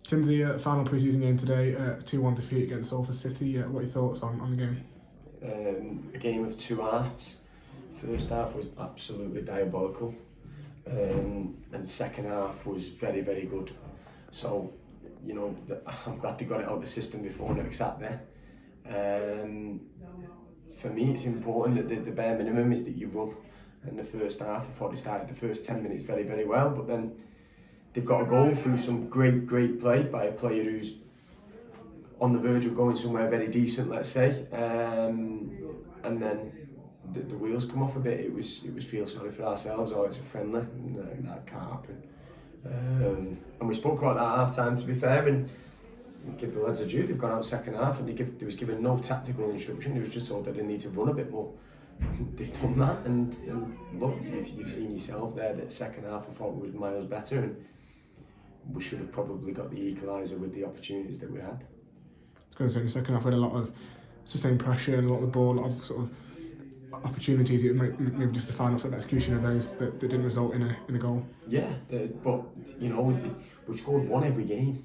Kinsey, final pre-season game today, 2-1 defeat against Salford City. What are your thoughts on the game? A game of two halves. First half was absolutely diabolical, and second half was very, very good. So, I'm glad they got it out of the system before next Saturday. For me, it's important that the bare minimum is that you run. In the first half, I thought they started the first 10 minutes very, very well, but then they've got a goal through some great play by a player who's on the verge of going somewhere very decent, let's say, and then the wheels come off a bit. It was feel sorry for ourselves. Oh, it's a friendly, and that can't happen. And we spoke about that at half time, to be fair, and give the lads a due. They've gone out second half and they was given no tactical instruction. They was just told that they need to run a bit more. They've done that, and look, you've seen yourself there that second half I thought was miles better, and we should have probably got the equaliser with the opportunities that we had. I was going to say, in the second half we had a lot of sustained pressure and a lot of the ball, a lot of sort of opportunities. It was maybe just the final sort of execution of those that didn't result in a goal. Yeah, but we've scored one every game,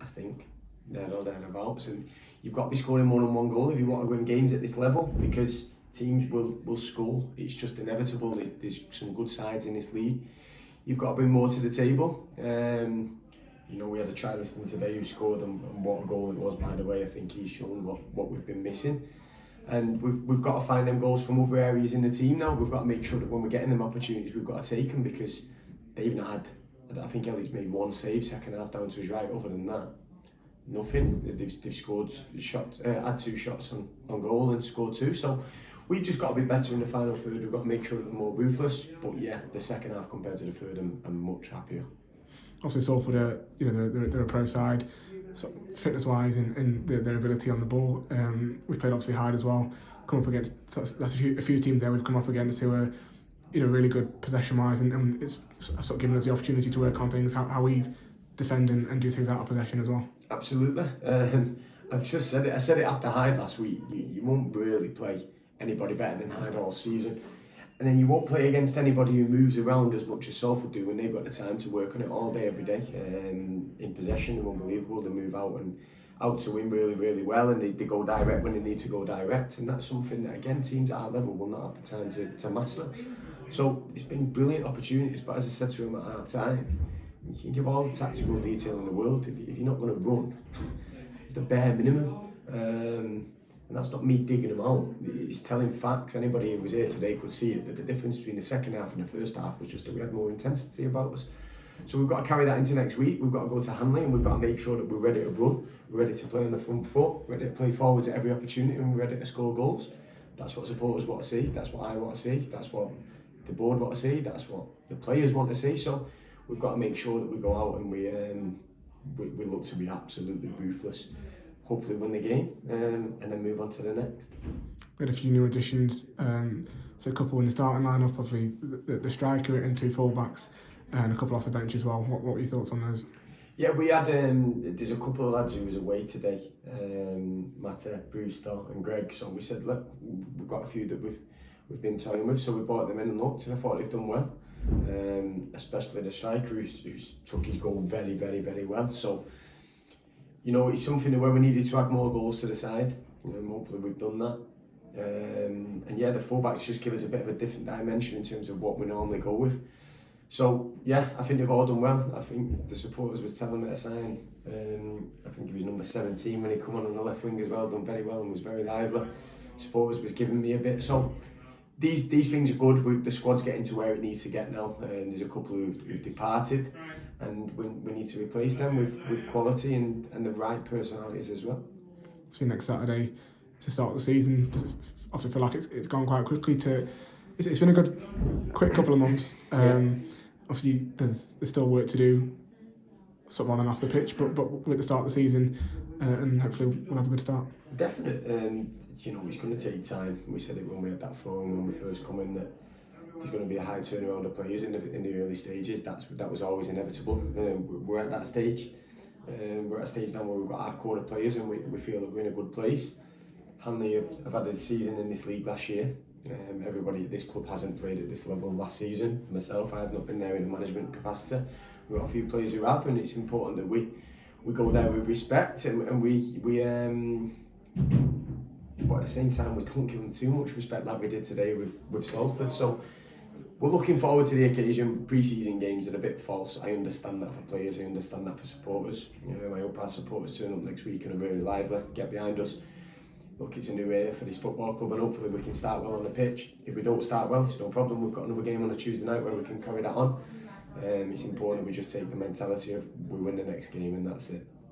I think, there or thereabouts, and you've got to be scoring more than one goal if you want to win games at this level, because teams will score. It's just inevitable. There's some good sides in this league. You've got to bring more to the table. We had a trialist in today who scored, and what a goal it was, by the way. I think he's shown what we've been missing. And we've got to find them goals from other areas in the team now. We've got to make sure that when we're getting them opportunities, we've got to take them, because they've not had, I think Elliott's made one save second half down to his right. Other than that, nothing. They've scored shots, had two shots on goal and scored two. So we've just got to be better in the final third. We've got to make sure that we're more ruthless. But yeah, the second half compared to the third, I'm much happier. Obviously, Salford, they're a pro side, so fitness-wise and their ability on the ball. We've played obviously hard as well. Come up against that's a few teams there we've come up against who are, really good possession-wise, and it's sort of given us the opportunity to work on things, how we defend and do things out of possession as well. Absolutely. I've just said it. I said it after Hyde last week. You won't really play anybody better than Hyde all season. And then you won't play against anybody who moves around as much as Salford do when they've got the time to work on it all day, every day. In possession, they're unbelievable. They move out to win really, really well, and they go direct when they need to go direct. And that's something that, again, teams at our level will not have the time to master. So it's been brilliant opportunities, but as I said to him at half time, you can give all the tactical detail in the world. If you're not going to run, it's the bare minimum. And that's not me digging them out, it's telling facts. Anybody who was here today could see it, that the difference between the second half and the first half was just that we had more intensity about us. So we've got to carry that into next week. We've got to go to Hanley, and we've got to make sure that we're ready to run, we're ready to play on the front foot, ready to play forwards at every opportunity, and we're ready to score goals. That's what supporters want to see, that's what I want to see, that's what the board want to see, that's what the players want to see. So we've got to make sure that we go out and we look to be absolutely ruthless. Hopefully win the game, and then move on to the next. We had a few new additions, so a couple in the starting lineup, obviously the striker and two full-backs, and a couple off the bench as well. What were your thoughts on those? Yeah, we had, there's a couple of lads who was away today, Matta, Brewster and Greg, so we said, look, we've got a few that we've been toying with, so we brought them in and looked, and I thought they've done well, especially the striker who's took his goal very, very, very well. So it's something where we needed to add more goals to the side. Hopefully we've done that. And yeah, the fullbacks just give us a bit of a different dimension in terms of what we normally go with. So yeah, I think they've all done well. I think the supporters was telling me to sign. I think he was number 17 when he come on the left wing as well. Done very well and was very lively. Supporters was giving me a bit. So these things are good. The squad's getting to where it needs to get now. There's a couple who've departed, and we need to replace them with quality and the right personalities as well. See you next Saturday to start the season. Does it often feel like it's gone quite quickly? It's been a good quick couple of months. Obviously there's still work to do, sort of on and off the pitch, but with the start of the season, and hopefully we'll have a good start. Definitely. It's going to take time. We said it when we had that forum when we first come in, that there's going to be a high turnaround of players in the early stages. That was always inevitable. We're at that stage. We're at a stage now where we've got our core of players, and we feel that we're in a good place. Hanley have had a season in this league last year. Everybody at this club hasn't played at this level last season. Myself, I have not been there in a management capacity. We've got a few players who have, and it's important that we we go there with respect, and we but at the same time we don't give them too much respect like we did today with Salford. So we're looking forward to the occasion. Pre-season games are a bit false. I understand that for players, I understand that for supporters. I hope our supporters turn up next week and are really lively, get behind us. Look, it's a new era for this football club, and hopefully we can start well on the pitch. If we don't start well, it's no problem. We've got another game on a Tuesday night where we can carry that on. It's important we just take the mentality of we win the next game, and that's it.